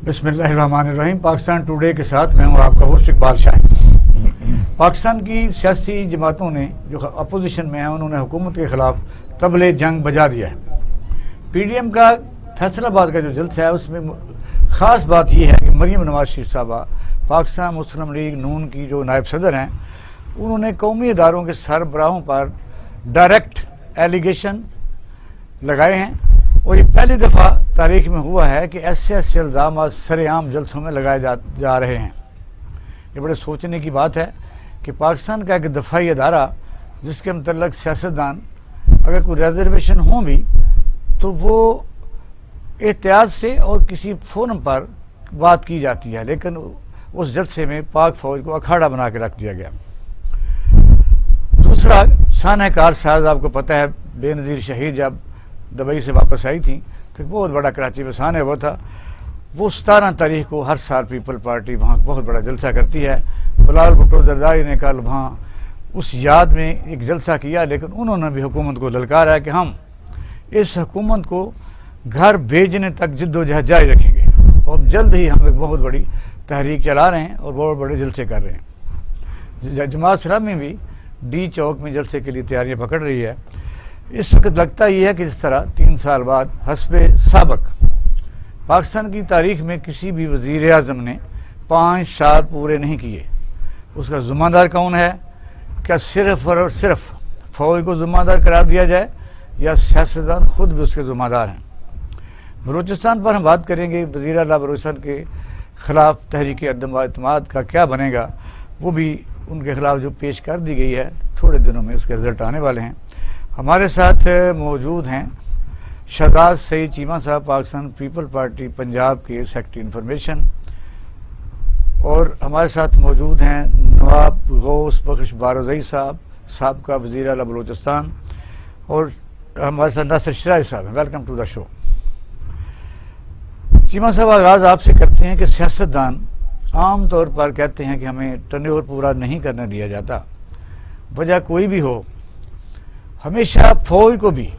بسم اللہ الرحمن الرحیم۔ پاکستان ٹوڈے کے ساتھ میں ہوں آپ کا ہوسٹ اقبال شاہ۔ پاکستان کی سیاسی جماعتوں نے جو اپوزیشن میں ہیں انہوں نے حکومت کے خلاف طبلِ جنگ بجا دیا ہے۔ پی ڈی ایم کا فیصل آباد کا جو جلسہ ہے اس میں خاص بات یہ ہے کہ مریم نواز شریف صاحبہ پاکستان مسلم لیگ نون کی جو نائب صدر ہیں انہوں نے قومی اداروں کے سربراہوں پر ڈائریکٹ ایلیگیشن لگائے ہیں، اور یہ پہلی دفعہ تاریخ میں ہوا ہے کہ ایسے الزامات سر عام جلسوں میں لگائے جا رہے ہیں۔ یہ بڑے سوچنے کی بات ہے کہ پاکستان کا ایک دفاعی ادارہ جس کے متعلق سیاستدان اگر کوئی ریزرویشن ہوں بھی تو وہ احتیاط سے اور کسی فورم پر بات کی جاتی ہے، لیکن اس جلسے میں پاک فوج کو اکھاڑا بنا کے رکھ دیا گیا۔ دوسرا، سانحہ کار ساز آپ کو پتہ ہے بے نظیر شہید جب دبئی سے واپس آئی تھیں تو ایک بہت بڑا کراچی میں سانحہ ہوا تھا۔ وہ 17 تاریخ کو ہر سال پیپل پارٹی وہاں بہت بڑا جلسہ کرتی ہے۔ بلال بھٹو زرداری نے کل وہاں اس یاد میں ایک جلسہ کیا، لیکن انہوں نے بھی حکومت کو للکارا ہے کہ ہم اس حکومت کو گھر بھیجنے تک جد و جہد جاری رکھیں گے، اور جلد ہی ہم ایک بہت بڑی تحریک چلا رہے ہیں اور بہت بڑے جلسے کر رہے ہیں۔ جماعت اسلامی بھی ڈی چوک میں جلسے کے لیے تیاریاں پکڑ رہی ہے۔ اس وقت لگتا یہ ہے کہ جس طرح 3 سال بعد حسب سابق پاکستان کی تاریخ میں کسی بھی وزیر اعظم نے 5 سال پورے نہیں کیے، اس کا ذمہ دار کون ہے؟ کیا صرف اور صرف فوج کو ذمہ دار قرار دیا جائے یا سیاستدان خود بھی اس کے ذمہ دار ہیں؟ بلوچستان پر ہم بات کریں گے۔ وزیر اعلیٰ بلوچستان کے خلاف تحریک عدم اعتماد کا کیا بنے گا، وہ بھی ان کے خلاف جو پیش کر دی گئی ہے تھوڑے دنوں میں اس کے رزلٹ آنے والے ہیں۔ ہمارے ساتھ موجود ہیں شہزاد سعید چیمہ صاحب، پاکستان پیپل پارٹی پنجاب کے سیکرٹری انفارمیشن، اور ہمارے ساتھ موجود ہیں نواب غوث بخش بارودی صاحب، سابقہ وزیر اعلیٰ بلوچستان، اور ہمارے ساتھ ناصر شرائی صاحب ہیں۔ ویلکم ٹو دا شو۔ چیمہ صاحب، آغاز آپ سے کرتے ہیں کہ سیاستدان عام طور پر کہتے ہیں کہ ہمیں ٹرنیور پورا نہیں کرنے دیا جاتا، وجہ کوئی بھی ہو، ہمیشہ فوج کو بھی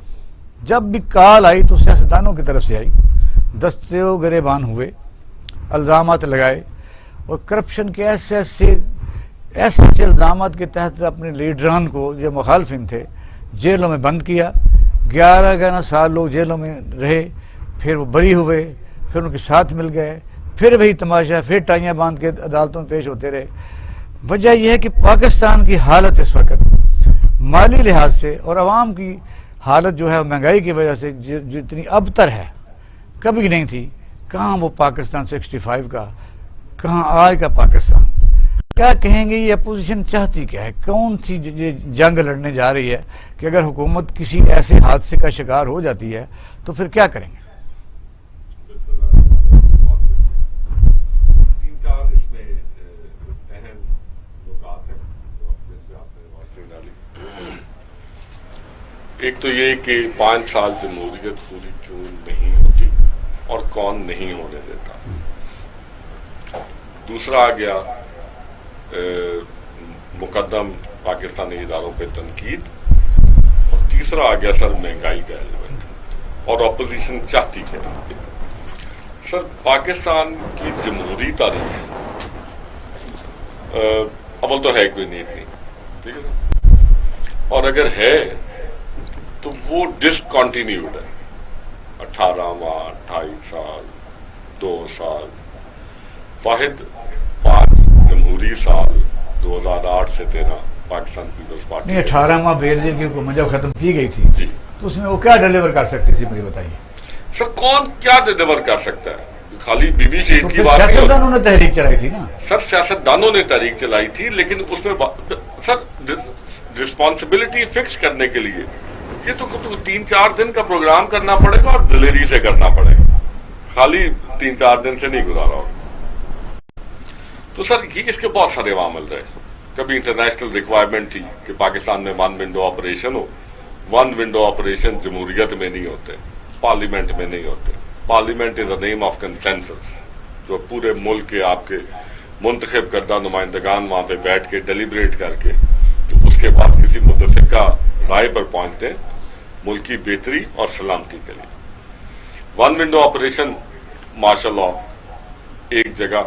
جب بھی کال آئی تو سیاستدانوں کی طرف سے آئی، دستے و گریبان ہوئے، الزامات لگائے، اور کرپشن کے ایسے الزامات کے تحت اپنے لیڈران کو جو مخالفین تھے جیلوں میں بند کیا۔ 11 سال لوگ جیلوں میں رہے، پھر وہ بری ہوئے، پھر ان کے ساتھ مل گئے، پھر وہی تماشا، پھر ٹائیاں باندھ کے عدالتوں میں پیش ہوتے رہے۔ وجہ یہ ہے کہ پاکستان کی حالت اس وقت مالی لحاظ سے اور عوام کی حالت جو ہے مہنگائی کی وجہ سے جتنی ابتر ہے کبھی نہیں تھی۔ کہاں وہ پاکستان 65 کا، کہاں آج کا پاکستان؟ کیا کہیں گے یہ اپوزیشن چاہتی کیا ہے؟ کون سی جنگ لڑنے جا رہی ہے کہ اگر حکومت کسی ایسے حادثے کا شکار ہو جاتی ہے تو پھر کیا کریں گے؟ ایک تو یہ کہ 5 سال جمہوریت پوری کیوں نہیں ہوتی اور کون نہیں ہونے دیتا۔ دوسرا آ گیا مقدم پاکستانی اداروں پہ تنقید، اور تیسرا آ گیا سر مہنگائی کا ایلیمنٹ، اور اپوزیشن چاہتی کیا ہے۔ سر پاکستان کی جمہوری تاریخ اول تو ہے کوئی نیک نہیں، ٹھیک ہے سر، اور اگر ہے تو وہ ڈسکنٹینیوڈ ہے۔ 18 ماہ، 28 سال، 2 سال، واحد 5 جمہوری سال 2008 سے 13 پاکستان پیپلز پارٹی 18 ماہ بے نظیر کی حکومت جب ختم کی گئی تھی جی، تو اس میں وہ کیا ڈیلیور کر سکتی تھی، مجھے بتائیے۔ سر کون کیا ڈیلیور کر سکتا ہے؟ خالی بی بی شہید کی بات نہیں، سیاستدانوں نے تحریک چلائی تھی نا۔ سر سیاستدانوں نے تحریک چلائی تھی، لیکن اس میں سر رسپانسبلٹی فکس کرنے کے لیے یہ تو 3-4 دن کا پروگرام کرنا پڑے گا اور دلیری سے کرنا پڑے گا، خالی 3-4 دن سے نہیں گزارا ہوگا۔ تو سر یہ اس کے بہت سارے عوامل رہے۔ کبھی انٹرنیشنل ریکوائرمنٹ تھی کہ پاکستان میں 1 ونڈو آپریشن ہو۔ 1 ونڈو آپریشن جمہوریت میں نہیں ہوتے، پارلیمنٹ میں نہیں ہوتے۔ Parliament is a name of consensus, جو پورے ملک کے آپ کے منتخب کردہ نمائندگان وہاں پہ بیٹھ کے ڈیلیبریٹ کر کے تو اس کے بعد کسی متفقہ رائے پر پہنچتے ہیں ملک کی بہتری اور سلامتی کے لیے۔ 1 ونڈو آپریشن ماشاء اللہ ایک جگہ،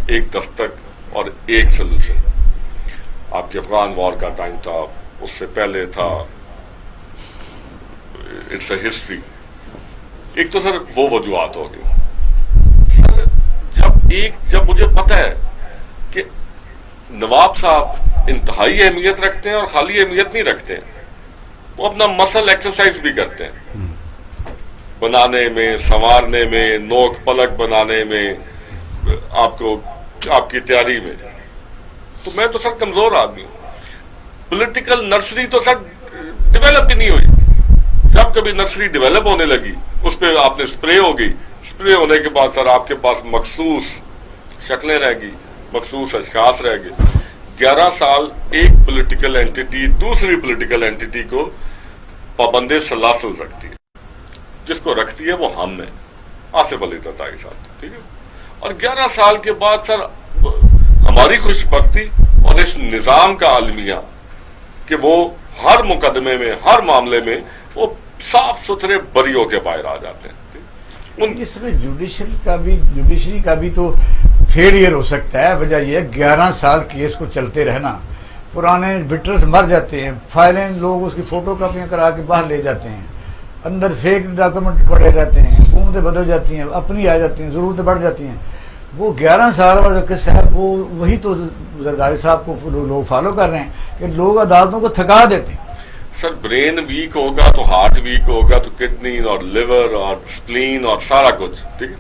ایک دستک اور ایک سلوشن. آپ کے افغان وار کا ٹائم تھا، اس سے پہلے تھا، اٹس اے ہسٹری. ایک تو سر وہ وجوہات ہو گئی. سر جب مجھے پتہ ہے کہ نواب صاحب انتہائی اہمیت رکھتے ہیں اور خالی اہمیت نہیں رکھتے ہیں، وہ اپنا مسل ایکسرسائز بھی کرتے ہیں، بنانے میں، سنوارنے میں، نوک پلک بنانے میں، آپ کی تیاری میں. تو میں تو سر کمزور آدمی ہوں. پولیٹیکل نرسری تو سر ڈیولپ ہی نہیں ہوئی. جب کبھی نرسری ڈیولپ ہونے لگی، اس پہ آپ نے اسپرے ہو گئی. اسپرے ہونے کے بعد سر آپ کے پاس مخصوص شکلیں رہ گئی، مخصوص اشخاص رہ گئے. 11 سال ایک پولیٹیکل اینٹی دوسری پولیٹیکل اینٹی کو پابند سلاسل رکھتی ہے. جس کو رکھتی ہے وہ ہم ہے، آصف علی تتائی صاحب. ٹھیک ہے. اور 11 سال کے بعد سر ہماری خوش بختی اور اس نظام کا المیہ کہ وہ ہر مقدمے میں، ہر معاملے میں وہ صاف ستھرے بریوں کے باہر آ جاتے ہیں. اس میں جوڈیشری کا بھی تو فیلئر ہو سکتا ہے. وجہ یہ ہے 11 سال کیس کو چلتے رہنا، پرانے وٹنس مر جاتے ہیں، فائلیں لوگ اس کی فوٹو کاپیاں کرا کے باہر لے جاتے ہیں، اندر فیک ڈاکومنٹ پڑے رہتے ہیں، حکومتیں بدل جاتی ہیں، اپنی آ جاتی ہیں، ضرورتیں بڑھ جاتی ہیں. وہ 11 سال والا قصہ ہے، وہی تو زرداری صاحب کو لوگ فالو کر رہے ہیں کہ لوگ عدالتوں کو تھکا دیتے ہیں. سر برین ویک ہوگا تو ہارٹ ویک ہوگا تو کڈنی اور لیور اور سپلین اور سارا کچھ. ٹھیک ہے.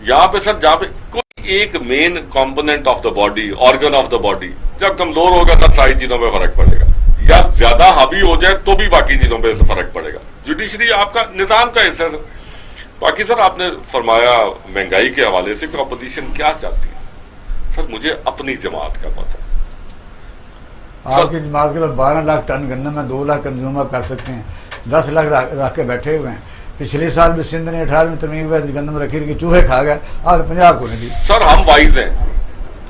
یہاں پہ سر جہاں پہ کوئی ایک main component of the body, organ of the body جب کمزور ہوگا سر ساری چیزوں پہ فرق پڑے گا، یا زیادہ حاوی ہو جائے تو بھی باقی چیزوں پہ فرق پڑے گا. جوڈیشری آپ کا نظام کا حصہ ہے. باقی سر آپ نے فرمایا مہنگائی کے حوالے سے کہ اپوزیشن کیا چاہتی ہے. سر مجھے اپنی جماعت کا پتہ ہے. آپ کی جماعت کے بعد 12 لاکھ ٹن گندم میں 2 لاکھ کنزیومر کر سکتے ہیں، 10 لاکھ رکھ کے بیٹھے ہوئے ہیں. پچھلے سال بھی سندھ نے 18ویں ترمیم میں گندم رکھی کہ چوہے کھا گئے اور 50 کو نہیں دی. سر ہم وائز ہیں،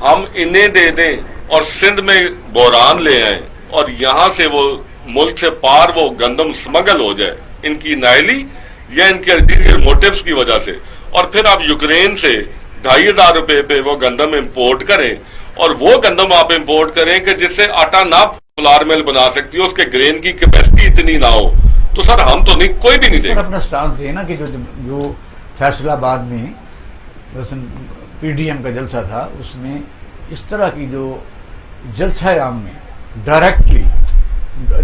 ہم انہیں دے دیں اور سندھ میں بحران لے آئیں اور یہاں سے وہ ملک سے پار وہ گندم سمگل ہو جائے ان کی نائلی یا ان کے الٹیریئر موٹیوز کی وجہ سے، اور پھر آپ یوکرین سے 2500 روپے پہ وہ گندم امپورٹ کریں اور وہ گندم آپ امپورٹ کریں کہ جس سے آٹا نہ فلار مل بنا سکتی ہو، اس کے گرین کی کیپیسٹی اتنی نہ ہو، تو سر ہم تو نہیں، کوئی بھی نہیں دے گا. اپنا سٹانس دے نا کہ جو فیصلہ آباد میں پی ڈی ایم کا جلسہ تھا، اس میں اس طرح کی جو جلسہ عام میں ڈائریکٹلی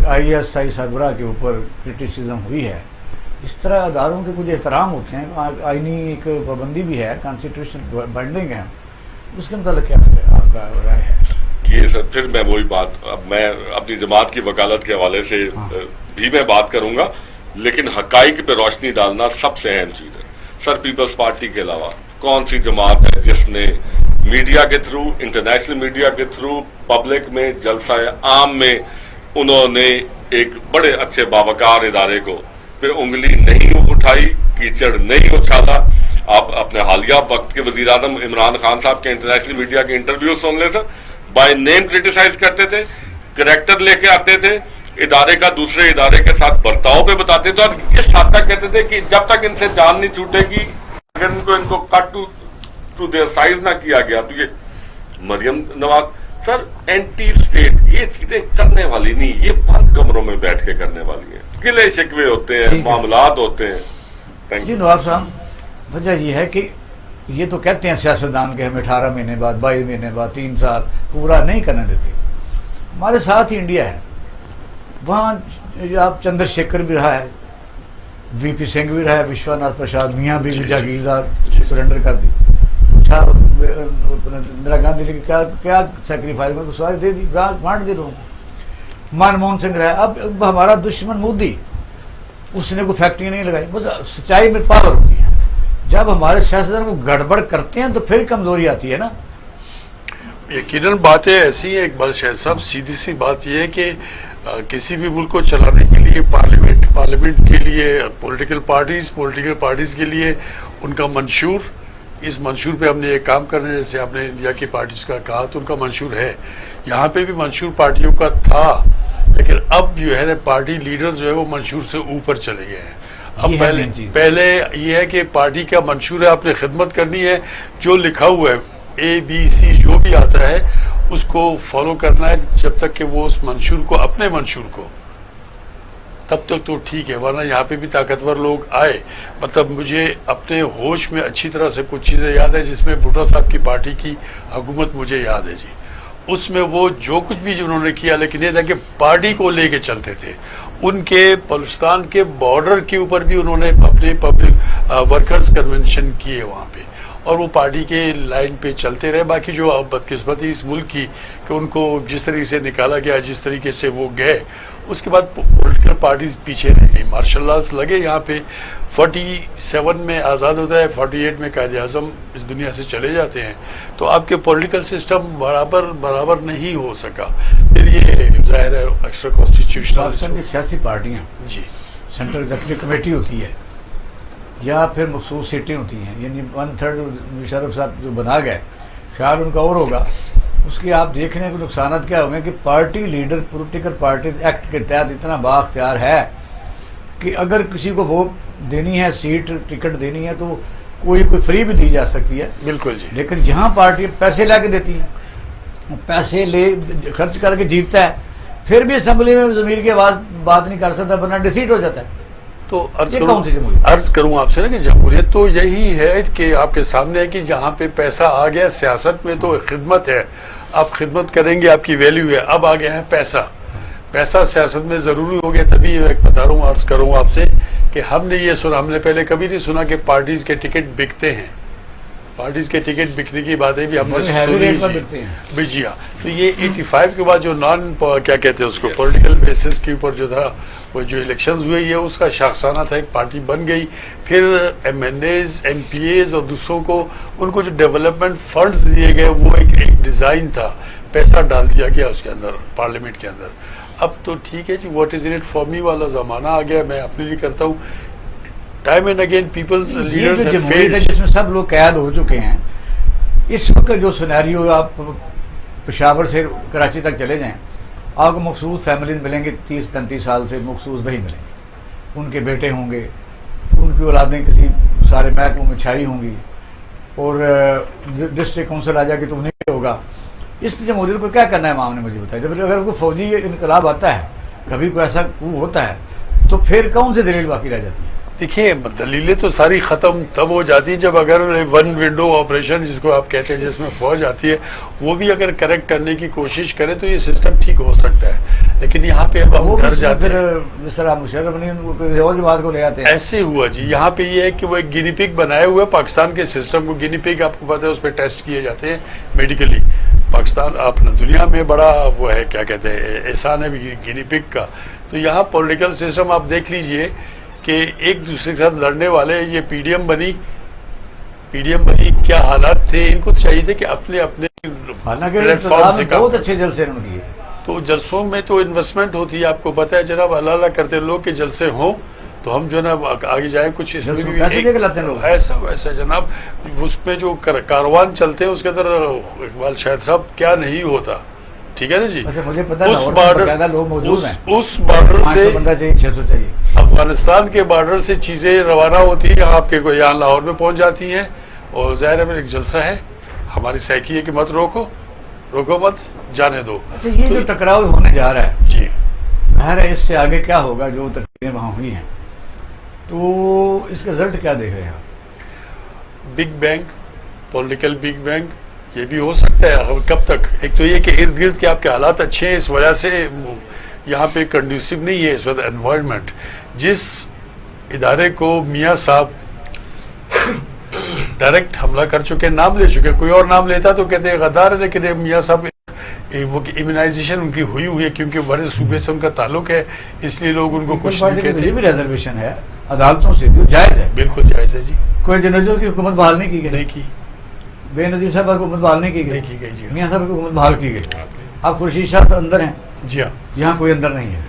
آئی ایس آئی سربراہ کے اوپر کرٹیسزم ہوئی ہے، اس طرح اداروں کے کچھ احترام ہوتے ہیں. آئینی ایک پابندی بھی ہے، کانسٹیٹیوشن بائنڈنگ ہے، اس کے متعلق کیا آپ کا رائے ہے؟ یہ سر پھر میں وہی بات، اب میں اپنی جماعت کی وکالت کے حوالے سے بھی میں بات کروں گا، لیکن حقائق پہ روشنی ڈالنا سب سے اہم چیز ہے. سر پیپلز پارٹی کے علاوہ کون سی جماعت ہے جس نے میڈیا کے تھرو، انٹرنیشنل میڈیا کے تھرو، پبلک میں، جلسہ عام میں انہوں نے ایک بڑے اچھے باوقار ادارے کو پہ انگلی نہیں اٹھائی، کیچڑ نہیں اچھالا؟ آپ اپنے حالیہ وقت کے وزیر اعظم عمران خان صاحب کے انٹرنیشنل میڈیا کے انٹرویو سن لیں سر، بائی نیم کرٹیسائز کرتے تھے، کریکٹر لے کے آتے تھے، ادارے کا دوسرے ادارے کے ساتھ برتاؤ پہ بتاتے تھے، اور اس حد تک کہتے تھے کہ جب تک ان سے جان نہیں چھوٹے گی، اگر ان کو کٹ ٹو دیئر سائز نہ کیا گیا تو یہ مریم نواز. سر اینٹی اسٹیٹ یہ چیزیں کرنے والی نہیں، یہ بند کمروں میں بیٹھ کے کرنے والی ہیں، گلے شکوے ہوتے ہیں، معاملات ہوتے ہیں. جی نواب صاحب، وجہ یہ ہے کہ یہ تو کہتے ہیں سیاستدان کہ ہمیں 18 مہینے بعد، 22 مہینے بعد، 3 سال پورا نہیں کرنے دیتے. ہمارے ساتھ ہی انڈیا ہے، وہاں آپ چندر شیکھر بھی رہا ہے، وی پی سنگھ بھی رہا ہے، وشواناتھ پرساد میاں بھی جاگیردار سرنڈر کر دی. اندرا گاندھی نے کیا سیکریفائز ساری دے دی، بانٹ دی لوگوں. منموہن سنگھ رہا. اب ہمارا دشمن مودی، اس نے کوئی فیکٹری نہیں لگائی. بس سچائی میں پاور ہوتی ہے، جب ہمارے سیاستدان کو گڑبڑ کرتے ہیں تو پھر کمزوری آتی ہے نا. یقیناً باتیں ایسی ہیں اقبال شاہ صاحب. سیدھی سی بات یہ ہے کہ کسی بھی ملک کو چلانے کے لیے پارلیمنٹ کے لیے پولیٹیکل پارٹیز کے لیے ان کا منشور، اس منشور پہ ہم نے ایک کام کرنے، جیسے آپ نے انڈیا کی پارٹیز کا کہا تو ان کا منشور ہے. یہاں پہ بھی منشور پارٹیوں کا تھا، لیکن اب جو ہے نا پارٹی لیڈرز جو ہے وہ منشور سے اوپر چلے گئے ہیں. اب یہ ہے main چیز۔ پہلے یہ ہے کہ پارٹی کا منشور ہے، آپ نے خدمت کرنی ہے، جو لکھا ہوا ہے ABC جو بھی آتا ہے اس کو فالو کرنا ہے جب تک کہ وہ اس منشور کو، اپنے منشور کو، تب تک تو ٹھیک ہے، ورنہ یہاں پہ بھی طاقتور لوگ آئے۔ مطلب مجھے اپنے ہوش میں اچھی طرح سے کچھ چیزیں یاد ہے، جس میں بھٹو صاحب کی پارٹی کی حکومت مجھے یاد ہے جی، اس میں وہ جو کچھ بھی انہوں نے کیا، لیکن یہ تھا کہ پارٹی کو لے کے چلتے تھے۔ ان کے بلوچستان کے بارڈر کے اوپر بھی انہوں نے اپنے پبلک ورکرز کنونشن کیے وہاں پہ، اور وہ پارٹی کے لائن پہ چلتے رہے۔ باقی جو بدقسمتی اس ملک کی کہ ان کو جس طریقے سے نکالا گیا، جس طریقے سے وہ گئے، اس کے بعد پولیٹیکل پارٹیز پیچھے رہ گئی۔ مارشل لاز لگے یہاں پہ، 47 میں آزاد ہوتا ہے، 48 میں قائد اعظم اس دنیا سے چلے جاتے ہیں، تو آپ کے پولیٹیکل سسٹم برابر نہیں ہو سکا۔ پھر یہ ظاہر ہے ایکسٹرا کانسٹیٹیوشنل پاکستان کی سیاسی پارٹیاں جی سینٹرل ایگزیکٹو کمیٹی ہوتی ہے یا پھر مخصوص سیٹیں ہوتی ہیں، یعنی 1/3 مشرف صاحب جو بنا گئے، خیال ان کا اور ہوگا، اس کے آپ دیکھ رہے ہیں کہ نقصانات کیا ہوئے کہ party leader political party act کے تحت اتنا بااختیار ہے کہ اگر کسی کو ووٹ دینی ہے، سیٹ ٹکٹ دینی ہے، تو کوئی فری بھی دی جا سکتی ہے۔ بالکل جی، لیکن جہاں پارٹی پیسے لا کے دیتی ہیں، پیسے لے خرچ کر کے جیتتا ہے، پھر بھی اسمبلی میں ضمیر کی آواز بات نہیں کر سکتا، ورنہ ڈیسیٹ ہو جاتا ہے۔ تو یہ کون سی جمہوریت؟ عرض کروں آپ سے نا کہ جمہوریت تو یہی ہے کہ آپ کے سامنے ہے کہ جہاں پہ پیسہ آ گیا، سیاست میں تو خدمت ہے، آپ خدمت کریں گے، آپ کی ویلیو ہے۔ اب آ گیا ہے پیسہ سیاست میں ضروری ہو گیا، تبھی میں بتا رہا ہوں، عرض کروں آپ سے کہ ہم نے یہ سنا، ہم نے پہلے کبھی نہیں سنا کہ پارٹیز کے ٹکٹ بکتے ہیں۔ پارٹیز کے ٹکٹ بکنے کی باتیں بھی ہم نے سنی جی ہاں۔ تو یہ 85 کے بعد جو کیا کہتے ہیں اس کو، پولیٹیکل بیسس کے اوپر جو تھا، وہ جو الیکشنز ہوئے، یہ اس کا شاخسانہ تھا، ایک پارٹی بن گئی۔ پھر MNAs MPAs اور دوسروں کو، ان کو جو ڈیولپمنٹ فنڈز دیے گئے، وہ ایک ڈیزائن تھا، پیسہ ڈال دیا گیا اس کے اندر، پارلیمنٹ کے اندر۔ اب تو ٹھیک ہے جی، what is in it for me والا زمانہ آ گیا، میں اپنے لیے کرتا ہوں۔ Time and again people's leaders have failed, جس میں سب لوگ قید ہو چکے ہیں، اس وقت جو سینیریو، آپ پشاور سے کراچی تک چلے جائیں، آپ کو مخصوص فیملیز ملیں گے، 30-35 سال سے مخصوص وہی ملیں گے، ان کے بیٹے ہوں گے، ان کی اولادیں کسی سارے محکموں میں چھائی ہوں گی، اور ڈسٹرکٹ کونسل آ جائے گی تو انہیں ہوگا۔ اس جمہوریت کو کیا کرنا ہے عوام نے مجھے بتایا؟ جب اگر کوئی فوجی انقلاب آتا ہے، کبھی کوئی ایسا کو ہوتا ہے، تو پھر کون سی دلیل باقی رہ جاتی ہے؟ دیکھیے دلیلیں تو ساری ختم تب ہو جاتی ہیں جب اگر ون ونڈو آپریشن جس کو آپ کہتے ہیں، جس میں فوج آتی ہے، وہ بھی اگر کریکٹ کرنے کی کوشش کرے تو یہ سسٹم ٹھیک ہو سکتا ہے۔ لیکن یہاں پہ اب ہم ڈر جاتے ہیں، جس طرح مشرف نے اور بات کو لے آتے ہیں، ایسے ہوا جی۔ یہاں پہ یہ ہے کہ وہ ایک گینی پگ بنائے ہوئے پاکستان کے سسٹم کو، گینی پگ آپ کو پتہ ہے اس پہ ٹیسٹ کیے جاتے ہیں میڈیکلی۔ پاکستان اپنا دنیا میں بڑا وہ ہے، کیا کہتے ہیں، احسان ہے گینی پگ کا۔ تو یہاں پولیٹیکل سسٹم آپ دیکھ لیجئے کہ ایک دوسرے کے ساتھ لڑنے والے، یہ پی ڈی ایم بنی، کیا حالات تھے، ان کو چاہیے تھے کہ اپنے پلیٹ فارم سے بہت اچھے جلسے انہوں نے کیے۔ تو جلسوں میں تو انویسٹمنٹ ہوتی ہے، آپ کو پتہ ہے جناب، اللہ اللہ کرتے لوگ کہ جلسے ہوں تو ہم جو ہے نا آگے جائیں، کچھ اس میں بھی ایسا ویسا جناب، اس میں جو کاروان چلتے ہیں اس کے اندر اقبال شاہد صاحب کیا نہیں ہوتا، ٹھیک ہے نا جی۔ اس بارڈر سے، افغانستان کے بارڈر سے چیزیں روانہ ہوتی ہیں، آپ کے یہاں لاہور میں پہنچ جاتی ہیں، اور ظاہر ہے ایک جلسہ ہے، ہماری سیکی ہے کہ مت روکو مت، جانے دو۔ یہ جو ٹکراؤ ہونے جا رہا ہے جی، ظاہر ہے اس سے آگے کیا ہوگا، جو تقریریں وہاں ہوئی ہیں، تو اس کا رزلٹ کیا دیکھ رہے ہیں آپ؟ Big bang, political big bang, یہ بھی ہو سکتا ہے۔ اور کب تک؟ ایک تو یہ کہ ارد گرد کے آپ کے حالات اچھے ہیں، اس وجہ سے یہاں پہ کنڈیوسو نہیں ہے اس وقت انوائرمنٹ۔ جس ادارے کو میاں صاحب ڈائریکٹ حملہ کر چکے، نام لے چکے، کوئی اور نام لیتا تو کہتے ہیں غدار ہے، لیکن میاں صاحب وہ امیونائزیشن ان کی ہوئی ہے، کیونکہ بڑے صوبے سے ان کا تعلق ہے، اس لیے لوگ ان کو کچھ نہیں کہتے۔ یہ بھی ریزرویشن ہے عدالتوں سے، جائز ہے، بالکل جائز ہے جی۔ کوئی جنرلوں کی حکومت بحال نہیں کی گئی، نہیں کی، بے نظیر صاحب کی حکومت بحال نہیں کی گئی جی۔ میاں صاحب کی حکومت بحال کی گئی، اب خورشید شاہ اندر ہیں، جی ہاں، یہاں کوئی اندر نہیں ہے۔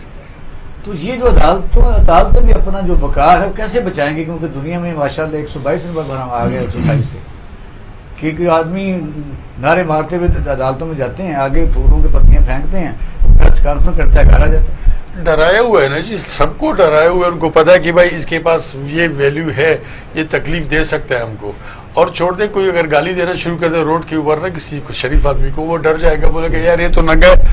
تو یہ جو عدالتیں بھی اپنا جو وقار ہے وہ کیسے بچائیں گے؟ کیونکہ دنیا میں ماشاءاللہ 122 نمبر بھرا آ گیا 128 سے، کیونکہ آدمی نعرے مارتے ہوئے عدالتوں میں جاتے ہیں، آگے پھولوں کے پتیاں پھینکتے ہیں، پریس کانفرنس کرتا ہے، گھر آ جاتا ہے۔ ڈرایا ہوا ہے نا جی, سب کو ڈرایا ہوا ہے. ان کو پتا ہے کہ بھائی اس کے پاس یہ ویلیو ہے, یہ تکلیف دے سکتا ہے ہم کو. اور چھوڑ دیں کوئی اگر گالی دینا شروع کر دے روڈ کے اوپر نا کسی کو, شریف آدمی کو, وہ ڈر جائے گا, بولے کہ یار یہ تو ننگا ہے,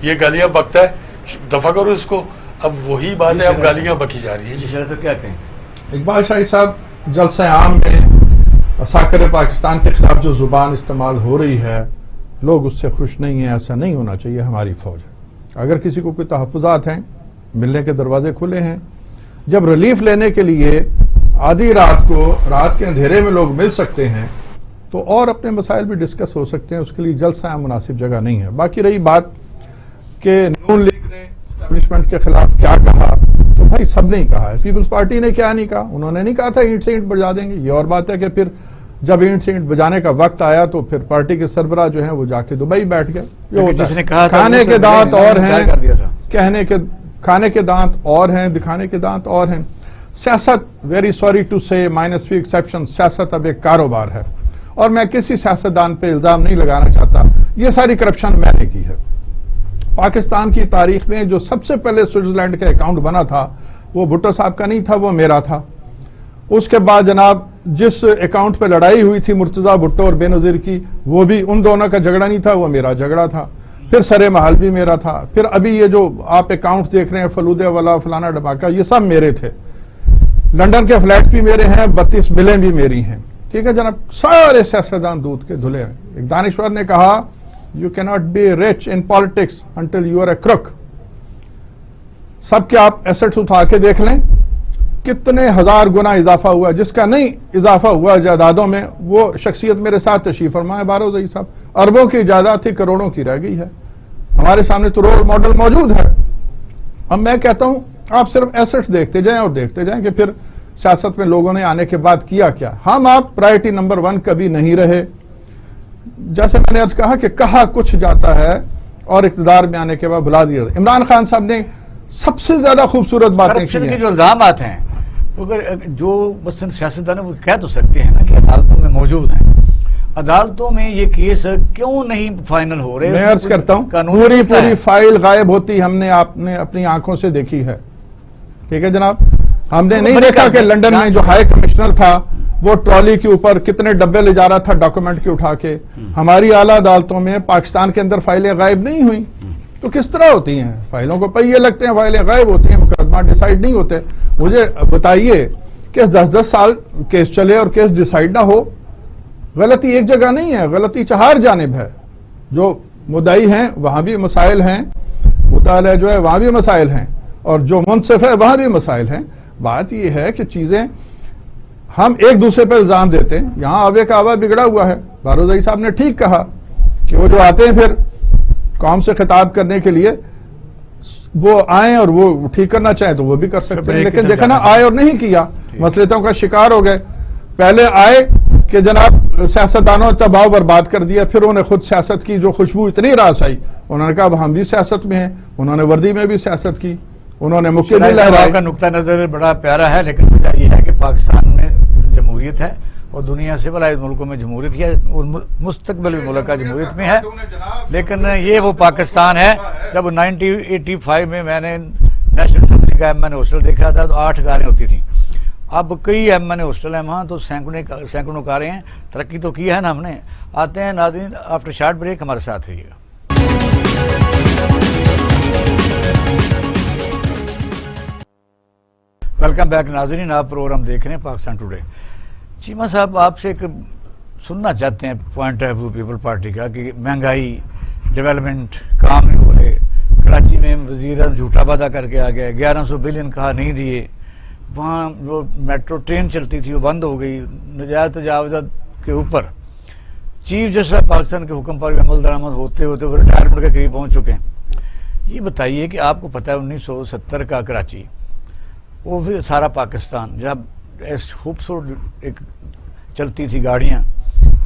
یہ گالیاں بکتا ہے, دفع کرو اس کو. اب وہی بات ہے, اب گالیاں بکی جا رہی ہیں. جی سر کیا کہیں؟ اقبال شاہی صاحب, جلسہ عام میں ساکر پاکستان کے خلاف جو زبان استعمال ہو رہی ہے, لوگ اس سے خوش نہیں ہیں. ایسا نہیں ہونا چاہیے. ہماری فوج ہے, اگر کسی کو کوئی تحفظات ہیں, ملنے کے دروازے کھلے ہیں. جب ریلیف لینے کے لیے آدھی رات کو, رات کے اندھیرے میں لوگ مل سکتے ہیں, تو اور اپنے مسائل بھی ڈسکس ہو سکتے ہیں. اس کے لیے جلسہ عام مناسب جگہ نہیں ہے. باقی رہی بات کہ نون لیگ نے اسٹیبلشمنٹ کے خلاف کیا کہا, تو بھائی سب نے کہا ہے. پیپلز پارٹی نے کیا نہیں کہا, انہوں نے نہیں کہا تھا اینٹ سے اینٹ بجا دیں گے. یہ اور بات ہے کہ پھر جب اینٹ سے اینٹ بجانے کا وقت آیا تو پھر پارٹی کے سربراہ جو ہیں وہ جا کے دبئی بیٹھ گئے. یہ ہوتا ہے, کھانے کے دانت اور ہیں, کھانے کے دانت اور ہیں, دکھانے کے دانت اور ہیں. سیاست, ویری سوری ٹو سے, مائنس فی ایکسیپشن, سیاست اب ایک کاروبار ہے. اور میں کسی سیاستدان پہ الزام نہیں لگانا چاہتا, یہ ساری کرپشن میں نے کی ہے. پاکستان کی تاریخ میں جو سب سے پہلے سوئٹزرلینڈ کا اکاؤنٹ بنا تھا وہ بھٹو صاحب کا نہیں تھا, وہ میرا تھا. اس کے بعد جناب جس اکاؤنٹ پہ لڑائی ہوئی تھی مرتضیٰ بھٹو اور بے نظیر کی, وہ بھی ان دونوں کا جھگڑا نہیں تھا, وہ میرا جھگڑا تھا. پھر سرے محل بھی میرا تھا. پھر ابھی یہ جو آپ اکاؤنٹ دیکھ رہے ہیں فلودے والا فلانا ڈھماکہ, یہ سب میرے تھے. لنڈن کے فلیٹس بھی میرے ہیں, 32 ملیں بھی میری ہیں. ٹھیک ہے جناب, سارے سیاستدان دودھ کے دھلے ہیں. ایک دانشور نے کہا, you can not be rich in politics until you are a crook. سب کے آپ ایسٹس اٹھا کے دیکھ لیں, کتنے ہزار گنا اضافہ ہوا. جس کا نہیں اضافہ ہوا جائیدادوں میں, وہ شخصیت میرے ساتھ تشریف فرما ہے باروزئی صاحب. اربوں کی جائیداد تھی, کروڑوں کی رہ گئی ہے. ہمارے سامنے تو رول ماڈل موجود ہے. اب میں کہتا ہوں آپ صرف ایسٹس دیکھتے جائیں اور دیکھتے جائیں کہ پھر سیاست میں لوگوں نے آنے کے بعد کیا کیا. ہم آپ پرائرٹی نمبر 1 کبھی نہیں رہے. جیسے میں نے عرض کہا کہ کہا کچھ جاتا ہے اور اقتدار میں آنے کے بعد بھلا دیا. عمران خان صاحب نے سب سے زیادہ خوبصورت باتیں کی ہیں. جو الزامات ہیں جو مثلا سیاستدان وہ کہہ تو سکتے ہیں نا کہ عدالتوں میں موجود ہیں, عدالتوں میں یہ کیس کیوں نہیں فائنل ہو رہے؟ میں عرض کرتا ہوں پوری فائل غائب ہوتی ہم نے آپ نے اپنی آنکھوں سے دیکھی ہے. ٹھیک ہے جناب, ہم نے نہیں دیکھا کہ لنڈن میں جو ہائی کمشنر تھا وہ ٹرالی کے اوپر کتنے ڈبے لے جا رہا تھا ڈاکومنٹ کے اٹھا کے. ہماری اعلیٰ عدالتوں میں پاکستان کے اندر فائلیں غائب نہیں ہوئی. تو کس طرح ہوتی ہیں؟ فائلوں کو پہیے لگتے ہیں, فائلیں غائب ہوتی ہیں, مقدمہ ڈیسائیڈ نہیں ہوتے. مجھے بتائیے کہ 10-10 سال کیس چلے اور کیس ڈیسائیڈ نہ ہو. غلطی ایک جگہ نہیں ہے, غلطی 4 جانب ہے. جو مدعی ہیں وہاں بھی مسائل ہیں, مطالعہ جو ہے وہاں بھی مسائل ہیں, اور جو منصف ہے وہاں بھی مسائل ہیں. بات یہ ہے کہ چیزیں ہم ایک دوسرے پر الزام دیتے ہیں. یہاں آوے کا آوا بگڑا ہوا ہے. باروزئی صاحب نے ٹھیک کہا کہ وہ جو آتے ہیں پھر قوم سے خطاب کرنے کے لیے, وہ آئیں اور وہ ٹھیک کرنا چاہیں تو وہ بھی کر سکتے ہیں. لیکن دیکھا نا, آئے اور نہیں کیا, مسئلتوں کا شکار ہو گئے. پہلے آئے کہ جناب سیاستدانوں نے تباہ برباد کر دیا, پھر انہیں خود سیاست کی جو خوشبو اتنی راس آئی, انہوں نے کہا اب ہم بھی سیاست میں ہیں. انہوں نے وردی میں بھی سیاست کی, انہوں نے مکے بھی لہرائے. کا نقطہ نظر بڑا پیارا ہے, لیکن وجہ یہ ہے کہ پاکستان میں جمہوریت ہے اور دنیا سے بلائے ملکوں میں جمہوریت ہے, اور مستقبل بھی ملک کا جمہوریت میں ہے. لیکن یہ وہ پاکستان ہے جب 1985 میں نے نیشنل اسمبلی کا ایم این اے ہاسٹل دیکھا تھا تو 8 کاریں ہوتی تھیں. اب کئی ایم این اے ہاسٹل ہیں وہاں تو سینکڑوں کاریں ہیں. ترقی تو کی ہے نا ہم نے. آتے ہیں ناظرین, آفٹر شارٹ بریک ہمارے ساتھ رہیے گا. ویلکم بیک ناظرین, آپ پروگرام دیکھ رہے ہیں پاکستان ٹوڈے. چیمہ صاحب آپ سے ایک سننا چاہتے ہیں point of view people party کا کہ مہنگائی, ڈیولپمنٹ کام نہیں ہو رہے. کراچی میں وزیر اعظم جھوٹا وعدہ کر کے آ گیا, 1100 بلین کہا نہیں دیے. وہاں جو میٹرو ٹرین چلتی تھی وہ بند ہو گئی نجائز تجاوزات کے اوپر. چیف جسٹس پاکستان کے حکم پر بھی عمل درآمد ہوتے ہوتے وہ ریٹائرمنٹ کے قریب پہنچ چکے ہیں. یہ بتائیے کہ آپ کو پتہ ہے 1970 کا کراچی, وہ بھی سارا پاکستان جب خوبصورت ایک چلتی تھی گاڑیاں,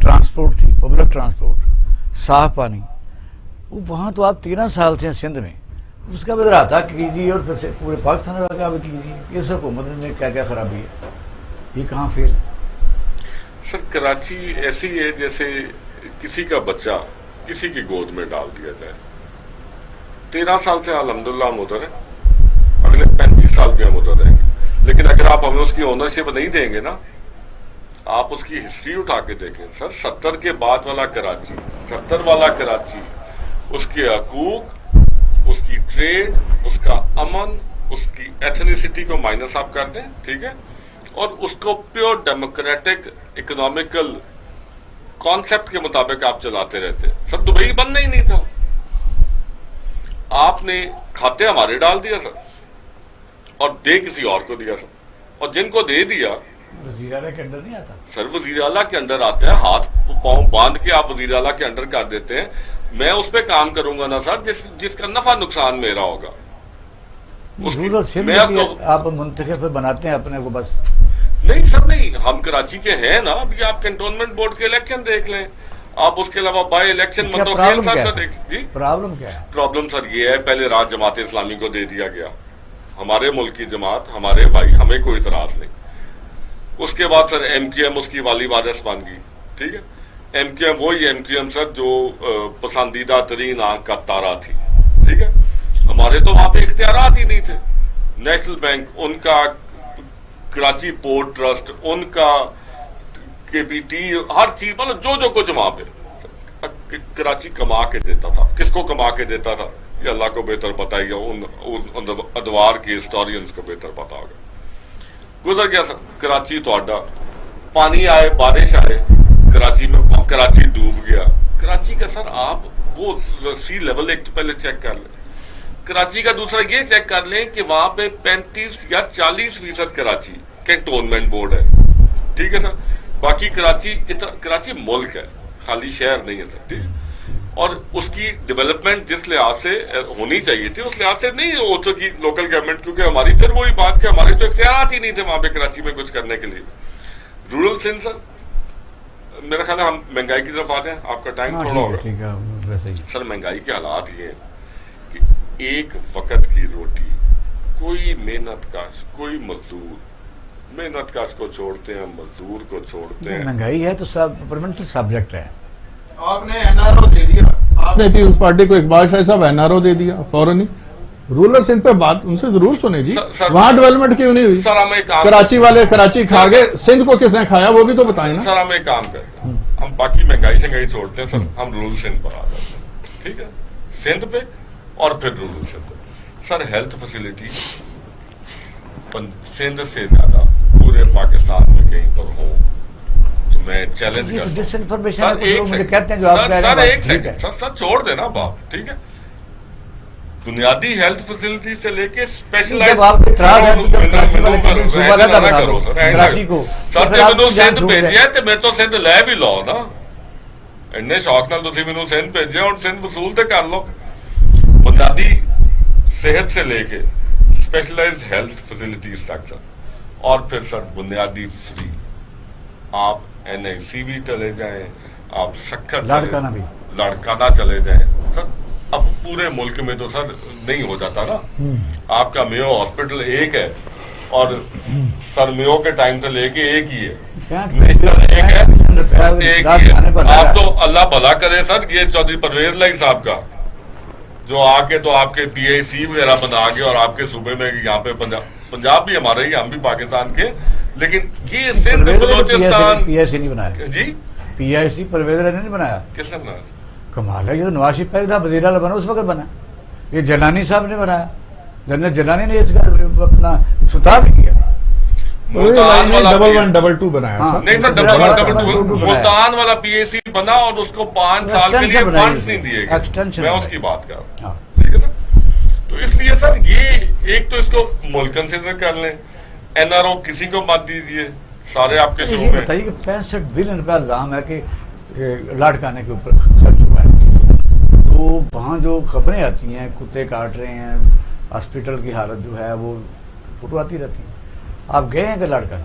ٹرانسپورٹ تھی, پبلک ٹرانسپورٹ, صاف پانی. وہاں تو آپ 13 سال تھے سندھ میں, اس کا بدلا تھا کیجیے اور پھر سے پورے پاکستان میں آپ کیجیے. اس حکومت میں کیا کیا خرابی ہے, یہ کہاں فیل؟ سر کراچی ایسی ہے جیسے کسی کا بچہ کسی کی گود میں ڈال دیا جائے. 13 سال سے الحمدللہ ہم ادھر ہیں. بھی ہم ادھر رہیں گے. لیکن اگر آپ ہمیں اس کی اونرشپ نہیں دیں گے نا, آپ اس کی ہسٹری اٹھا کے دیکھیں سر, 70 کے بعد والا کراچی, 70 والا کراچی, اس کے حقوق, اس کی ٹریڈ, اس کا امن, اس کی ایتھنیسٹی کو مائنس آپ کر دیں, ٹھیک ہے, اور اس کو پیور ڈیموکریٹک اکنامیکل کانسیپٹ کے مطابق آپ چلاتے رہتے. سر دبئی بننا ہی نہیں تھا, آپ نے کھاتے ہمارے ڈال دیا سر, اور دے کسی اور کو دیا سر, اور جن کو دے دیا وزیر اعلیٰ کے انڈر نہیں آتا سر, وزیر اعلیٰ کے انڈر آتا ہے, ہاتھ پاؤں باندھ کے آپ وزیر اعلیٰ کے انڈر کر دیتے ہیں. میں اس پہ کام کروں گا نا سر جس کا نفع نقصان میرا ہوگا. آپ منتخب بناتے ہیں اپنے کو بس. نہیں سر نہیں, ہم کراچی کے ہیں نا, ابھی آپ کنٹونمنٹ بورڈ کے الیکشن دیکھ لیں, آپ اس کے علاوہ بائی الیکشن مندوخیل صاحب کا دیکھ. جی پرابلم کیا ہے؟ پرابلم سر یہ ہے, پہلے راج جماعت اسلامی کو دے دیا گیا, ہمارے ملک کی جماعت, ہمارے بھائی, ہمیں کوئی اعتراض نہیں. اس کے بعد سر ایم کیو ایم اس کی والی وارث بن گئی, ٹھیک ہے. ایم کیو ایم وہی ایم کیو ایم سر جو پسندیدہ ترین آنکھ کا تارا تھی, ٹھیک ہے. ہمارے تو وہاں پہ اختیارات ہی نہیں تھے. نیشنل بینک ان کا, کراچی پورٹ ٹرسٹ ان کا, کے پی ٹی, ہر چیز, مطلب جو کچھ وہاں پہ کراچی کما کے دیتا تھا. کس کو کما کے دیتا تھا یہ اللہ کو بہتر پتا ہی, ان ادوار کے ہسٹورینز کو بہتر پتا ہوگا. گزر گیا سر کراچی تھوڑا, پانی آئے, بارش آئے, کراچی میں کراچی ڈوب گیا. کراچی کا سر آپ وہ سی لیول ایک تو پہلے چیک کر لیں. کراچی کا دوسرا یہ چیک کر لیں کہ وہاں پہ 35 یا 40% کراچی کنٹونمنٹ بورڈ ہے, ٹھیک ہے سر. باقی کراچی ملک ہے, خالی شہر نہیں ہے سر, ٹھیک. اور اس کی ڈیولپمنٹ جس لحاظ سے ہونی چاہیے تھی اس لحاظ سے نہیں ہو سکی لوکل گورنمنٹ, کیونکہ ہماری پھر وہی بات کہ ہمارے تو اختیارات ہی نہیں تھے وہاں پہ کراچی میں کچھ کرنے کے لیے. رورل سندھ سر, میرا خیال ہے ہم مہنگائی کی طرف آتے ہیں, آپ کا ٹائم تھوڑا ہوگا سر. مہنگائی کے حالات یہ ہیں کہ ایک وقت کی روٹی, کوئی محنت کاش, کوئی مزدور, محنت کاش کو چھوڑتے ہیں, مزدور کو چھوڑتے ہیں. مہنگائی ہے تو سب پرمننٹ سبجیکٹ ہے. آپ نے این آر او دے دیا, آپ نے پیپلز پارٹی کو اقبال شاہ صاحب این آر او دے دیا فوراً ہی. رولر سندھ پہ بات ان سے ضرور سنیں جی, وہاں ڈیولپمنٹ کیوں نہیں ہوئی؟ سر ہم ایک کام, کراچی والے کراچی کھا گئے, سندھ کو کس نے کھایا وہ بھی تو بتائیں نا. سر ہم ایک کام کرتے ہیں, ہم باقی مہنگائی چھوڑتے ہیں سر, ہم رورل سندھ پر آ جاتے ہیں, ٹھیک ہے. سندھ پہ اور پھر رورل سندھ پہ. سر ہیلتھ فیسلٹی سندھ سے زیادہ پورے پاکستان میں کہیں پر ہوں تو میں چیلنج کرتا ہوں. ڈس انفارمیشن ہے, مجھے کہتے ہیں جو آپ کہہ رہے ہیں. سر ایک سیکنڈ سر چھوڑ دینا باپ, ٹھیک ہے. بنیادی ہیلتھ فیسلٹی سے لے کے اسپیشلائز, سر جب مینوں سندھ بھیجیا تو میں تو سندھ لے بھی لو نا, اینے شوق نال تسی مینوں سندھ بھیجیا, ہن سندھ وصول تے کر لو. بنیادی صحت سے لے کے اسپیشلائزڈ ہیلتھ فیسلٹیز تک سر, اور پھر سر بنیادی فری. آپ این آئی سی بھی چلے جائیں, آپ سکھر لاڑکانہ چلے جائیں سر. اب پورے ملک میں تو سر نہیں ہو جاتا نا. آپ کا میو ہاسپٹل ایک ہے, اور سر میو کے ٹائم سے لے کے ایک ہی ہے, ایک ہی ہے. آپ تو اللہ بھلا کرے سر, یہ چودھری پرویز لائی صاحب کا جو آ کے تو آپ کے پی آئی سی وغیرہ بنا کے, اور آپ کے صوبے میں یہاں پہ پنجاب بھی ہمارے ہی, ہم بھی پاکستان کے, لیکن یہ سندھ بلوچستان پی آئی سی نہیں بنایا. جی پی آئی سی پرویز نے نہیں بنایا. کس نے بنایا؟ کمال ہے, یہ تو نواز شریف پہلے تھا وزیر اعلیٰ بنا اس وقت بنا. یہ جلانی صاحب نے بنایا, جنرل جلانی نے اس کا اپنا افتتاح بھی کیا. ڈبل 2 بنایا. نہیں سر ملتان والا پی اے سی بنا, اور اس کو 5 سال کے لیے فنڈز نہیں دیے گئے. میں اس کی بات کر رہا ہوں, ٹھیک ہے سر. تو اس لیے سر یہ ایک تو اس کو ملک کنسیڈر کر لیں, این آر او کسی کو مت دیجیے, سارے آپ کے شو میں. بتائیے کہ 65 بلین روپیہ الزام ہے کہ لاڑکانے کے اوپر خرچ ہوا ہے, تو وہاں جو خبریں آتی ہیں کتے کاٹ رہے ہیں, ہاسپٹل کی حالت جو ہے وہ فوٹو آتی رہتی ہیں. آپ گئے ہیں کہ لاڑکانہ؟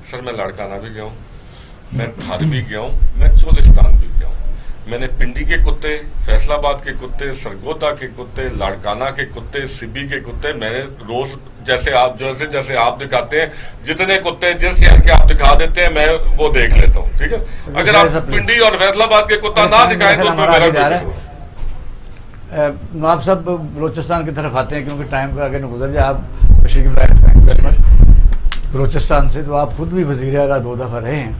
سر میں لاڑکانہ بھی گیا ہوں, میں تھر بھی گیا ہوں, میں چولستان بھی گیا ہوں. میں نے پنڈی کے کتے, فیصل آباد کے کتے, سرگودا کے کتے, لاڑکانہ کے کتے, سبی کے کتے, میں نے روز جیسے آپ دکھاتے ہیں جتنے کتے جس شہر کے آپ دکھا دیتے ہیں میں وہ دیکھ لیتا ہوں, ٹھیک ہے. اگر آپ پنڈی اور فیصل آباد کے کتا نہ دکھائیں تو اس میں میرا کوئی قصور. آپ سب بلوچستان کی طرف آتے ہیں کیونکہ ٹائم کا آگے نہ گزر جائے. آپ تشریف لائے بلوچستان سے، تو آپ خود بھی وزیر اعلیٰ 2 دفعہ رہے ہیں،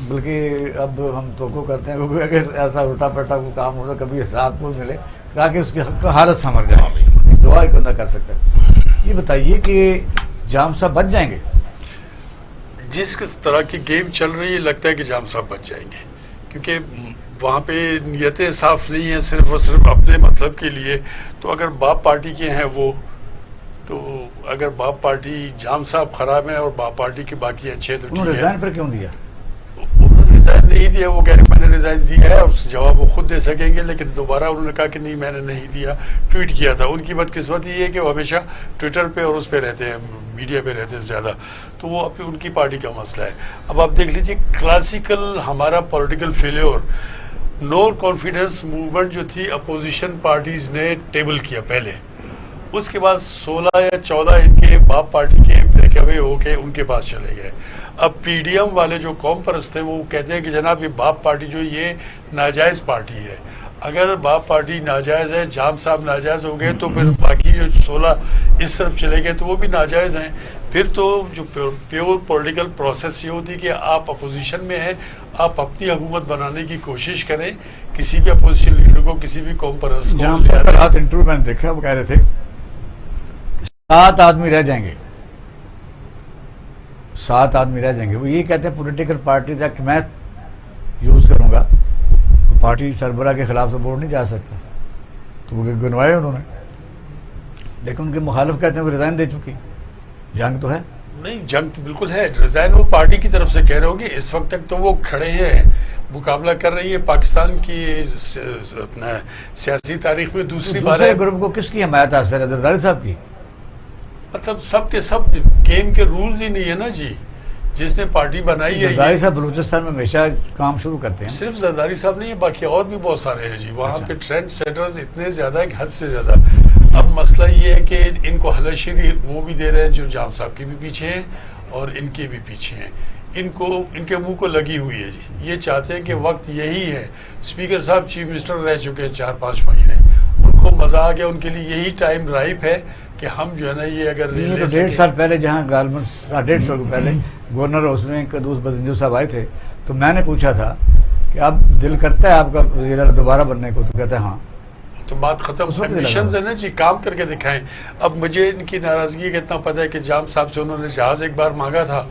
بلکہ اب ہم توقع کرتے ہیں کہ اگر ایسا الٹا پلٹا کوئی کام ہو تو کبھی حساب کو ملے تاکہ اس کی حالت سنور جائے، دعا ہی بندہ کر سکتا ہے۔ یہ بتائیے کہ جام صاحب بچ جائیں گے؟ جس طرح کی گیم چل رہی ہے لگتا ہے کہ جام صاحب بچ جائیں گے، کیونکہ وہاں پہ نیتیں صاف نہیں ہیں، صرف اور صرف اپنے مطلب کے لیے۔ تو اگر باپ پارٹی کے ہیں وہ، تو اگر باپ پارٹی جام صاحب خراب ہیں اور باپ پارٹی کے باقی اچھے تو انہوں نے ریزائن پر کیوں دیا؟ انہوں نے ریزائن نہیں دیا، وہ کہہ رہے میں نے ریزائن دیا ہے، اس جواب وہ خود دے سکیں گے، لیکن دوبارہ انہوں نے کہا کہ نہیں میں نے نہیں دیا، ٹویٹ کیا تھا۔ ان کی بدقسمتی یہ ہے کہ وہ ہمیشہ ٹویٹر پہ اور اس پہ رہتے ہیں، میڈیا پہ رہتے ہیں زیادہ، تو وہ اپنی ان کی پارٹی کا مسئلہ ہے۔ اب آپ دیکھ لیجیے کلاسیکل ہمارا political failure, no confidence movement جو تھی اپوزیشن پارٹیز نے ٹیبل کیا پہلے، اس کے بعد 16 یا 14 ان کے باپ پارٹی کے بریک اوے ہو کے ان کے پاس چلے گئے۔ اب پی ڈی ایم والے جو قوم پرست ہیں وہ کہتے ہیں کہ جناب یہ باپ پارٹی جو یہ ناجائز پارٹی ہے، اگر باپ پارٹی ناجائز ہے، جام صاحب ناجائز ہو گئے، تو پھر باقی جو 16 اس طرف چلے گئے تو وہ بھی ناجائز ہیں۔ پھر تو جو پیور پولیٹیکل پروسیس یہ ہوتی کہ آپ اپوزیشن میں ہیں، آپ اپنی حکومت بنانے کی کوشش کریں، کسی بھی اپوزیشن لیڈر کو، کسی بھی قوم پرست کو جام صاحب کا رات انٹرویو میں نے دیکھا، وہ کہہ رہے تھے 7 آدمی رہ جائیں گے، 7 آدمی رہ جائیں گے۔ وہ یہ کہتے ہیں پولیٹیکل پارٹیز ایکٹ میں یوز کروں گا، پارٹی سربراہ کے خلاف تو ووٹ نہیں جا سکتا، تو وہ گنوائے انہوں نے، لیکن ان کے مخالف کہتے ہیں وہ ریزائن دے چکی، جنگ تو ہے نہیں، جنگ تو بالکل ہے، ریزائن وہ پارٹی کی طرف سے کہہ رہے ہوں گے، اس وقت تک تو وہ کھڑے ہیں، مقابلہ کر رہی ہے، پاکستان کی اپنا سیاسی تاریخ میں دوسری بار ہے۔ گروپ کو کس کی حمایت حاصل ہے؟ زرداری صاحب کی؟ مطلب سب کے سب گیم کے رولز ہی نہیں ہے نا جی، جس نے پارٹی بنائی ہے۔ زرداری صاحب بلوچستان میں ہمیشہ کام شروع کرتے ہیں، صرف زرداری صاحب نہیں ہے، باقی اور بھی بہت سارے ہیں جی، وہاں پہ ٹرینڈ سیٹرز اتنے زیادہ ہے کہ حد سے زیادہ۔ اب مسئلہ یہ ہے کہ ان کو حلشری وہ بھی دے رہے ہیں جو جام صاحب کے بھی پیچھے ہیں اور ان کے بھی پیچھے ہیں، ان کے منہ کو لگی ہوئی ہے جی، یہ چاہتے ہیں کہ وقت یہی ہے۔ اسپیکر صاحب چیف منسٹر رہ چکے ہیں 4-5 مہینے، ان کو مزہ آ گیا، ان کے لیے یہی ٹائم رائپ ہے کہ ہم جو ہے نا یہ اگر 1.5 سال پہلے جہاں غالباً 1.5 سال پہلے گورنر اس میں قدوس بدنجو صاحب آئے تھے، تو میں نے پوچھا تھا کہ اب دل کرتا ہے آپ کا وزیر اعلیٰ دوبارہ بننے کو؟ تو کہتے ہیں ہاں۔ تو بات ختم، ایمبیشنز ہے نا جی، کام کر کے دکھائیں۔ اب مجھے ان کی ناراضگی کا اتنا پتہ ہے کہ جام صاحب سے انہوں نے جہاز ایک بار مانگا تھا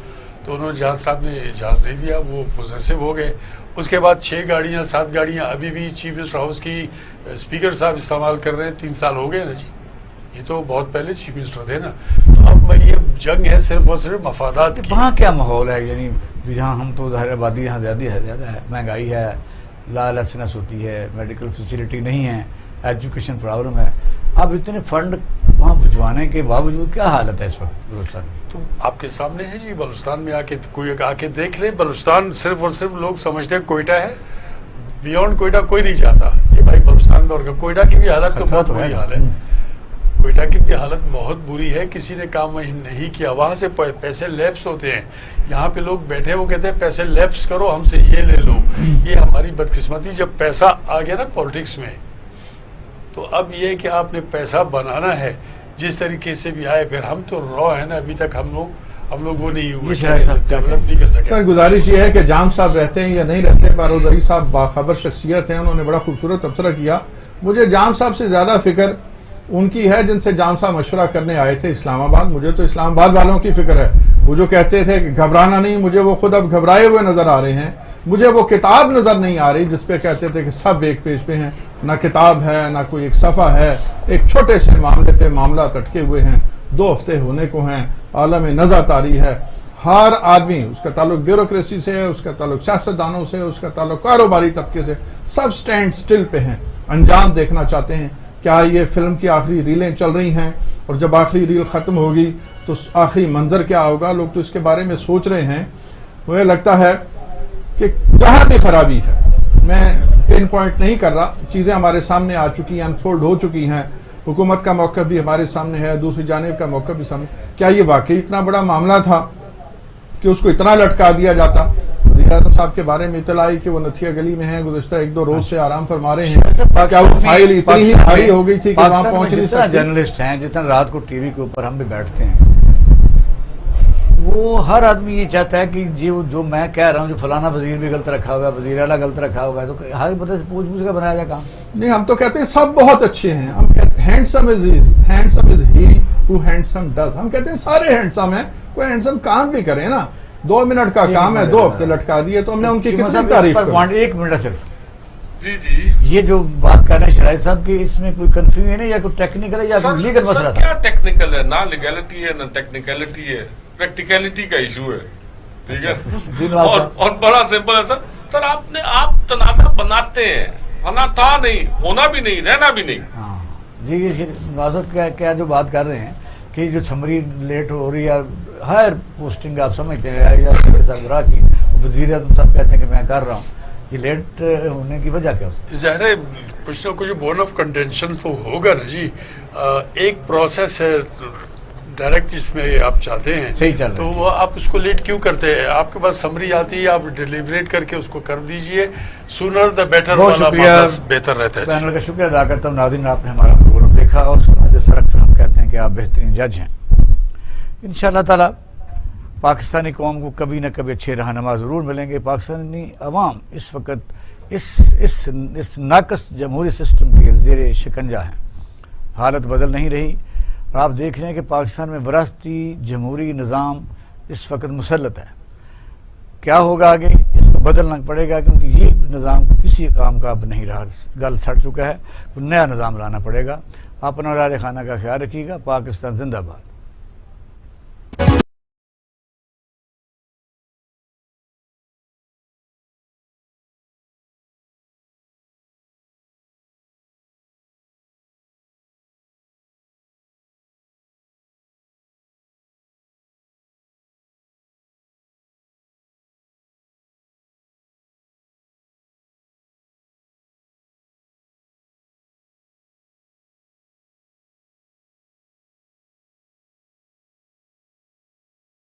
تو انہوں نے جہاز صاحب نے جہاز نہیں دیا، وہ پوزیسو ہو گئے۔ اس کے بعد 6 گاڑیاں 7 گاڑیاں ابھی بھی چیف منسٹر ہاؤس کی اسپیکر صاحب استعمال کر رہے ہیں، 3 سال ہو گئے نا جی، یہ تو بہت پہلے چیف منسٹر تھے نا۔ تو اب یہ جنگ ہے صرف اور صرف مفادات کی۔ وہاں کیا ماحول ہے؟ یعنی جہاں ہم تو ظاہر آبادی یہاں زیادہ ہے، مہنگائی ہے، لاسنس ہوتی ہے، میڈیکل فیسلٹی نہیں ہے، ایجوکیشن پرابلم ہے، اب اتنے فنڈ وہاں بھجوانے کے باوجود کیا حالت ہے اس وقت بلوچستان میں؟ تو آپ کے سامنے ہے جی، بلوچستان میں کوئی آ کے دیکھ لے، بلوچستان صرف اور صرف لوگ سمجھتے ہیں کوئٹہ ہے، بیونڈ کوئٹہ کوئی نہیں جاتا یہ بھائی بلوچستان میں، اور کوئٹہ کی بھی حالت تو بہت بری حال ہے، کوئٹہ کی بھی حالت بہت بری ہے، کسی نے کام نہیں کیا، وہاں سے پیسے لیپس ہوتے ہیں، یہاں پہ لوگ بیٹھے وہ کہتے ہیں پیسے لیپس کرو ہم سے یہ لے لو، یہ ہماری بدقسمتی۔ جب پیسہ آ گیا نا پالیٹکس میں تو اب یہ کہ آپ نے پیسہ بنانا ہے جس طریقے سے بھی آئے، پھر ہم تو رو ہیں نا، ابھی تک ہم لوگ وہ نہیں ہوئے، ڈیولپ نہیں کر سکے۔ سر گزارش یہ ہے کہ جام صاحب رہتے ہیں یا نہیں رہتے، باروزری صاحب باخبر شخصیت ہیں، انہوں نے بڑا خوبصورت تبصرہ کیا۔ مجھے جام صاحب سے زیادہ فکر ان کی ہے جن سے جام صاحب مشورہ کرنے آئے تھے اسلام آباد۔ مجھے تو اسلام آباد والوں کی فکر ہے، وہ جو کہتے تھے کہ گھبرانا نہیں، مجھے وہ خود اب گھبرائے ہوئے نظر آ رہے ہیں، مجھے وہ کتاب نظر نہیں آ رہی جس پہ کہتے تھے کہ سب ایک پیج پہ ہیں، نہ کتاب ہے نہ کوئی ایک صفحہ ہے، ایک چھوٹے سے معاملے پہ معاملات اٹکے ہوئے ہیں، 2 ہفتے ہونے کو ہیں، عالم نزع طاری ہے، ہر آدمی، اس کا تعلق بیوروکریسی سے ہے، اس کا تعلق سیاستدانوں سے، اس کا تعلق کاروباری طبقے سے، سب سٹینڈ سٹل پہ ہیں، انجام دیکھنا چاہتے ہیں۔ کیا یہ فلم کی آخری ریلیں چل رہی ہیں اور جب آخری ریل ختم ہوگی تو آخری منظر کیا ہوگا؟ لوگ تو اس کے بارے میں سوچ رہے ہیں۔ مجھے لگتا ہے کہ جہاں بھی خرابی ہے، میں پن پوائنٹ نہیں کر رہا، چیزیں ہمارے سامنے آ چکی ہیں، انفولڈ ہو چکی ہیں، حکومت کا موقع بھی ہمارے سامنے ہے، دوسری جانب کا موقع بھی سامنے۔ کیا یہ واقعی اتنا بڑا معاملہ تھا کہ اس کو اتنا لٹکا دیا جاتا؟ وزیر اعظم صاحب کے بارے میں اطلاع آئی کہ وہ نتھیا گلی میں ہیں، گزشتہ 1-2 روز سے آرام فرما رہے ہیں، کیا وہ فائل اتنی ہی بھاری ہو گئی تھی کہ وہاں پہنچ نہیں سکتے؟ جرنلسٹ ہیں جتنا رات کو ٹی وی کے اوپر ہم بھی بیٹھتے ہیں، وہ ہر آدمی یہ چاہتا ہے کہ جو میں کہہ رہا ہوں جو فلانا وزیر بھی غلط رکھا ہوا ہے، وزیر اعلیٰ غلط رکھا ہوا ہے، تو ہر بندے سے پوچھ کے بنایا جائے کام. نہیں، ہم تو کہتے ہیں سب بہت اچھے ہیں. ہم کہتے ہیں handsome is he who handsome does. ہم کہتے ہیں سارے ہینڈسم ہیں. کوئی ہینڈسم کام بھی کرے نا، 2 منٹ کا کام ہے 2 ہفتے لٹکا دیے تو ہم نے ان کی کتنی تعریف کی. 1 منٹ صرف. جی جی، یہ جو بات کر رہے ہیں شرائط صاحب کی، اس میں کوئی کنفیوژن ہے یا کوئی ٹیکنیکل ہے یا کوئی لیگل مسئلہ تھا؟ کیا ٹیکنیکل ہے؟ نہ لیگلٹی ہے نہ ٹیکنیکلٹی ہے، پریکٹیکلٹی کا ایشو ہے. ٹھیک ہے، اور بڑا سمپل ہے سر. آپ تنازع بناتے ہیں، ہونا تھا نہیں، ہونا بھی نہیں، رہنا بھی نہیں. ہاں جی، یہ ناظر کیا جو بات کر رہے ہیں کہ جو سمری لیٹ ہو رہی ہے، ہائر پوسٹنگ آپ سمجھتے ہیں یا سربراہ کی، وزیر اعظم صاحب کہتے ہیں کہ میں کر رہا ہوں، یہ لیٹ ہونے کی وجہ کیا ہوتی ہے؟ ظاہر ہے کچھ نہ کچھ بون آف کنٹینشن تو ہوگا نا جی. ایک پروسیس ہے ڈائریکٹ، اس میں آپ چاہتے ہیں صحیح چل رہا ہے تو وہ آپ اس کو لیٹ کیوں کرتے ہیں؟ آپ کے پاس سمری آتی ہے، آپ ڈیلیبریٹ کر کے اس کو کر دیجئے. سونر دا بیٹر والا معاملہ بہتر رہتا ہے. پینل کا شکریہ ادا کرتا ہوں. ناظرین، آپ نے ہمارا پروگرام دیکھا اور جس طرح اکثر ہم کہتے ہیں کہ آپ بہترین جج ہیں. انشاءاللہ تعالی پاکستانی قوم کو کبھی نہ کبھی اچھے رہنما ضرور ملیں گے. پاکستانی عوام اس وقت اس ناقص جمہوری سسٹم کے زیر شکنجہ ہیں. حالت بدل نہیں رہی اور آپ دیکھ رہے ہیں کہ پاکستان میں وراثتی جمہوری نظام اس وقت مسلط ہے. کیا ہوگا آگے؟ اس کو بدلنا پڑے گا کیونکہ یہ نظام کسی کام کا اب نہیں رہا، گل سڑ چکا ہے. کوئی نیا نظام لانا پڑے گا. اپنا اور اہل خانہ کا خیال رکھیے گا. پاکستان زندہ باد.